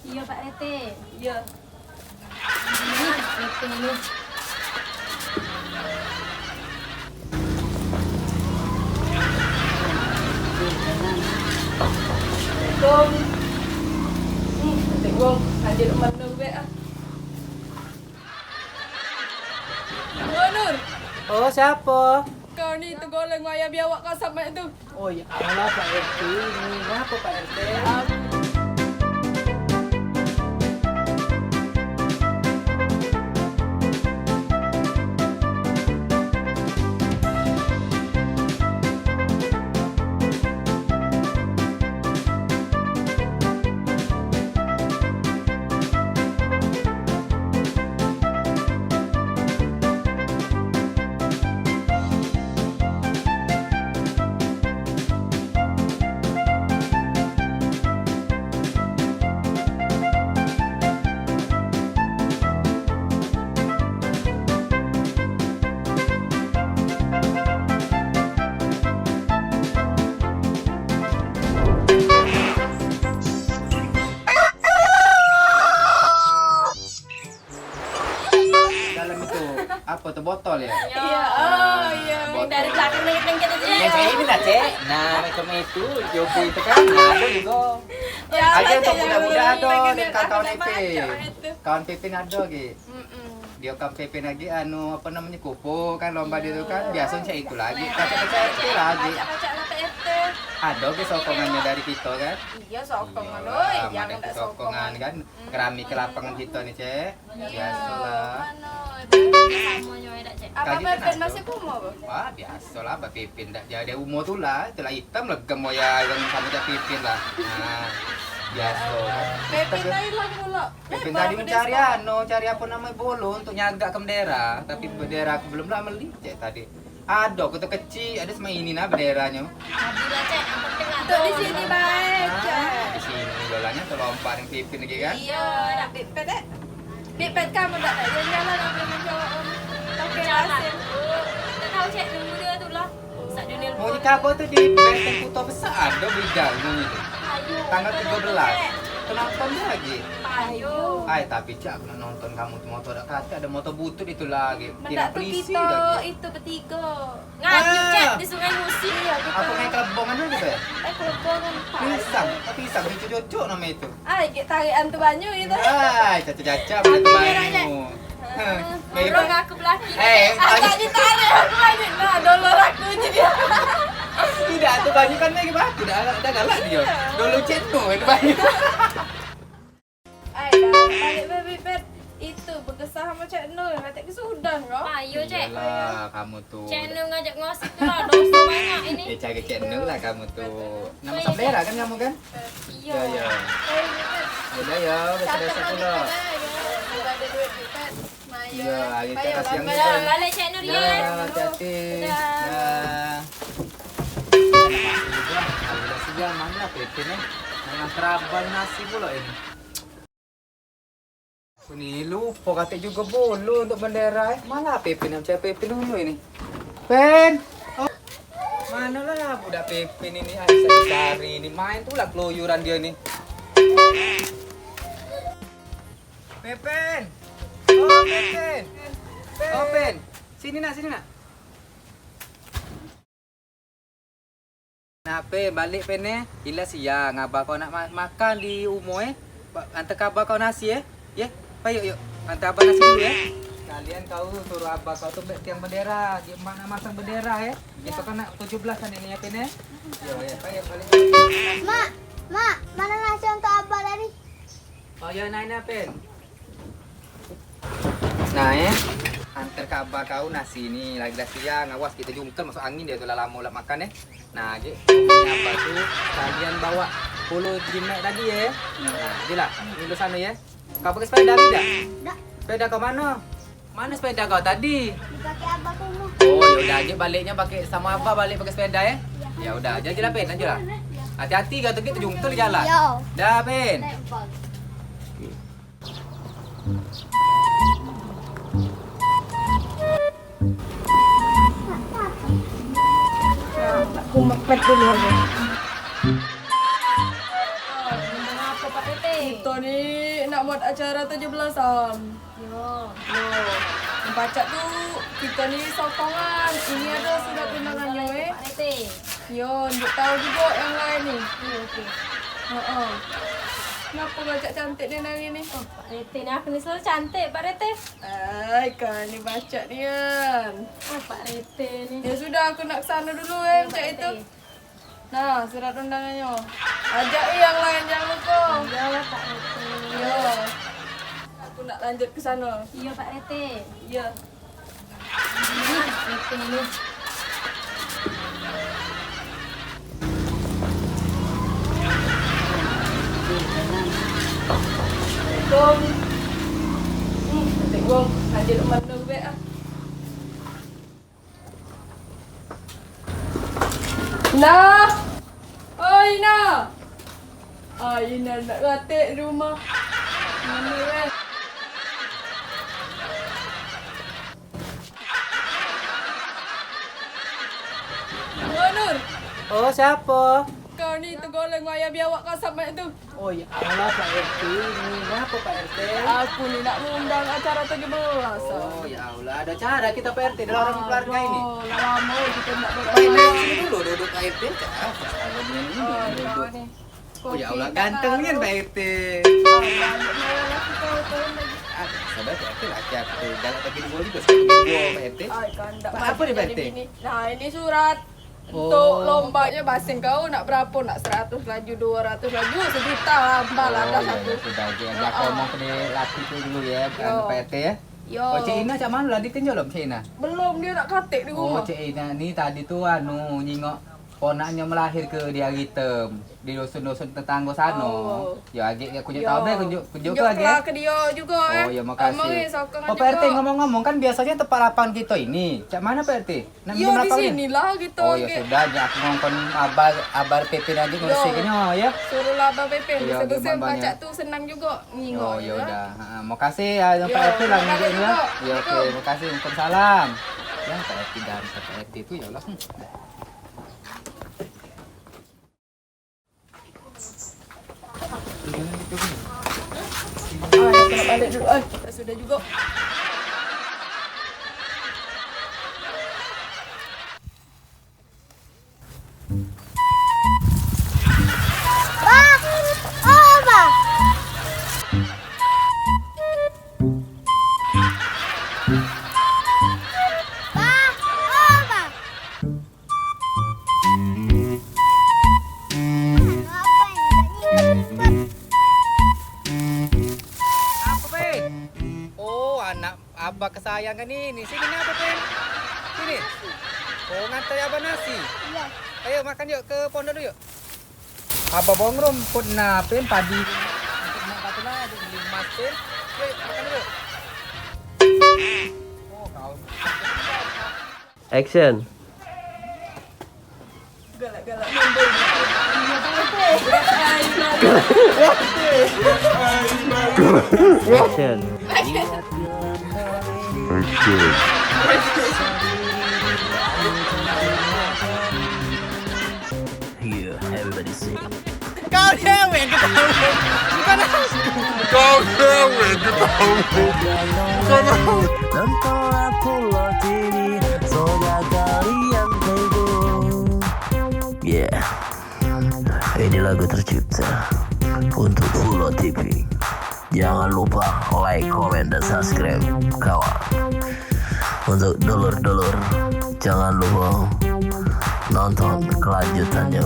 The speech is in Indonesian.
Iya Pak RT. Iya. Ini RT ini. Dong. Tengok wong hadir mana be ah. Oh Nur, Oh, siapa? kau ni tu goleng ayam biawak kau sama tu. Oh, ya Allah, Pak RT. Ini apa Pak RT? Dalam itu apa tuh botol ya? Iya, oh iya. Botol. Dari belakang nengit-nengit aja. Yang kayak ini lah, Cek. Nah, macam itu, Jopo itu kan ada juga. Ya, Ada macam untuk yang muda-muda ada lagi di kawan PP. macam itu. Kawan PP ada lagi. Mm-mm. Dia kawan PP lagi apa namanya kupu kan lomba dia itu kan biasanya itu lagi. Kacak-kacak itu lagi. Pacak-pacak lah Pak RT. Ada ke sokongannya dari kita kan? Iya, sokongan Iya, oi, ada jangan ke tak sokongan kan. Kerami ke lapangan kita nih, Cek. Biasalah. Mana? Semuanya ada cek. Apa Kaji kan Pepin ada. masih kumo? Wah, biasalah Mbak Pipin dah jadi umur tu lah, itulah hitam lah gemoya yang sama Mbak Pipin lah. Nah, biasa. Pepin lain lah pula. Pipin tadi mencari cari apa namanya bolu untuk nyagak ke bendera, tapi bendera aku belum lah beli cek tadi. Ada kota kecil, ada sama ini nah benderanya. Tadi lah cek, yang penting ada. Tuh di sini baik. Nah, di sini bolanya terlompat yang Pipin lagi kan. Iya, nak Pipet eh. Pipet kamu tak ada jalan nak boleh menjawab om. Oke, Jalan. hasil. Tak tahu cek nunggu dia tu lah. Sak dunia Mau nikah apa tuh di Benteng Kota Besar ada bidang itu. Ayo. Tanggal 13. Kenapa lagi? Ayo. Ay, tapi Cak, pernah nonton kamu tuh motor kata ada motor butut itu lagi. Mendak tu polisi kita lagi. itu bertiga. Ngaju Ah. cek di Sungai Musi. Iya, kita. Apa naik kelebongan gitu ya? Kelebongan Pisang itu cocok nama itu. Ay, kita tarian tu banyu itu. Ay, caca-caca Aku pada merahnya. banyu. Ngobrol aku belaki. Agak ditarik aku banyu. Nah, dolor aku jadi. Tidak, itu banyu kan lagi batu, dah galak dia. Dulu ceto itu banyu. Ay, balik baby pet. Itu berkesah sama Cik Nur. Kata ke sudah kau. Ayo cek. Iyalah, kamu tuh. Channel ngajak ngosip tu lah. Dosa banyak ini. Cari channel lah kamu tuh. Nama Sabdera kan kamu kan? Iya. Ya. Udah ya, biasa pula. Ada duit Pipet. Iya, kita kasih yang Dah, balik cek Nur ya. Ya, hati-hati. Dah. Dah. Udah sejam mana Pipin nih? Memang terabal nasi pula ini. Ini lupa kata juga bolu untuk bendera. Mana Pipin yang cek Pipin dulu ini? Pen. Oh. Mana lah budak Pipin ini bisa dicari ini main tuh lah keluyuran dia nih. Pipin. Oh, Pipin. Oh, Pen. Sini nak. Nah, Pen, balik Pen eh. Gila siang, abah kau nak makan di umur eh. Hantar ke abah kau nasi eh. Ya, yuk. Hantar abah nasi dulu eh. Kalian kau suruh abah kau tuh tiang bendera. Dia nak masang bendera eh. Itu kan nak 17 kan ini ya Pen eh. Ya, balik. Mak, mana nasi untuk abah tadi? Oh ya, naik Pen. Nah ya, antar ke abah kau nasi ini lagi dah siang. Awas kita jungkel masuk angin dia tu lah lama lah makan Nah, ini abah tu kalian bawa puluh jimat tadi ya. Nah, jelah. Ini dulu sana ya. Kau pakai sepeda tidak? Tak, Sepeda kau mana? Mana sepeda kau tadi? dipakai abah kamu. Oh, ya udah aja baliknya pakai sama abah balik pakai sepeda ya. Ya udah, aja lah Pen, aja lah. Hati-hati kau tu kita jungkel jalan. Yo. Dah Pen. Lempar. Aku mepet dulu aja. Apa Pak RT? Kita nih nak buat acara 17-an. Yo. Yang pacak tuh kita nih sokongan. Ini ada surat undangannya Pak Rete. Yo, untuk tahu juga yang lain nih. Iya, oke. Heeh. Kenapa baca cantik dia nari nih? Oh, Pak Rete nih aku nih selalu cantik, Pak Rete. Ay, kan ni baca dia. Oh, Pak Rete nih. Ya sudah, aku nak kesana dulu Iya, Pak cak itu. Rete. Nah, surat undangannya. Ajak yang lain jangan lupa. Iya lah, Pak Rete. Yo. Aku nak lanjut ke sana. Iya, Pak Rete. Ya. Nah, Rete nih. Assalamualaikum. Cantik gong. Lanjut rumah dulu be ah. Nah. Oh, Ina. Ah, Ina nak katik di rumah. Mana be? Oh, Nur. Oh, siapa? Kau ni tergolong ayah biawak kasap mak tu. Oh, ya Allah Pak RT. Ini apa Pak RT? Aku ni nak mengundang acara 17. Oh, ya Allah. Ada cara kita Pak RT dalam orang keluarga ini. Oh, lama kita nak Baik, beracara. sini dulu duduk Pak RT. Oh, Duduk. ni. Oh, ya Allah. Ganteng kan Pak RT. Ah, sabar Pak RT laki aku. Galak bagi dua juga. Pak RT. Apa nih, Pak RT? Nah, ini surat Oh. untuk lombanya basing kau nak berapa? Nak 100 laju, 200 laju, sejuta lah ada satu. Ya, sudah aja. Aku ngomong ke laki itu dulu ya, bukan Yo. Pak RT ya. Yo. Oh, Cik Ina cak mana lah ditinjau belum Cik Ina? Belum dia nak katik di Oh, rumah. Cik Ina ni tadi tu nyingok ponaknya melahir ke dia hitam di dusun-dusun tetangga sana. Oh. Ya agak aku Yo. tahu deh kunjuk ke lagi. Tunjuklah ke dia juga Oh ya makasih. sokongan Oh Pak RT ngomong-ngomong kan biasanya tempat lapangan kita ini. Cak mana Pak RT? Nak Yo minjem di lapangannya? sinilah gitu. Oh ya sudah, ya aku ngomong abar PP nanti ngurusin ya. Suruhlah Abang Pepe, Iya, bisa-bisa dia bambanya. pacak tu senang juga ngingok. Oh ya udah. Makasih ya yang Yo, Pak RT lah makasih ngajin ya. juga. Ya oke, makasih. Waalaikumsalam. Ya Pak RT dan Pak RT itu ya Allah. Ah, aku nak balik dulu. Sudah juga. Wah, oh, apa? Wah, oh, apa? Apa, Pen? Oh, anak abah kesayangan ini. Sini apa, Pen? Sini. Oh, ngantar abah nasi. Iya. Ayo makan yuk ke pondok dulu yuk. Abah bawang rumput nah, Pen, padi. Untuk nak batu lah, ada beli emas, Pen. Yuk, makan dulu. Oh, kau. Action. Galak-galak membel. Action. Here, everybody sing. Kau cewek ketawa. Bukan aku. Nonton Pulau TV, soda kalian heboh. Yeah, ini lagu tercipta untuk Pulau TV. Jangan lupa like, comment, dan subscribe, kawan. Untuk dulur-dulur, jangan lupa nonton kelanjutannya.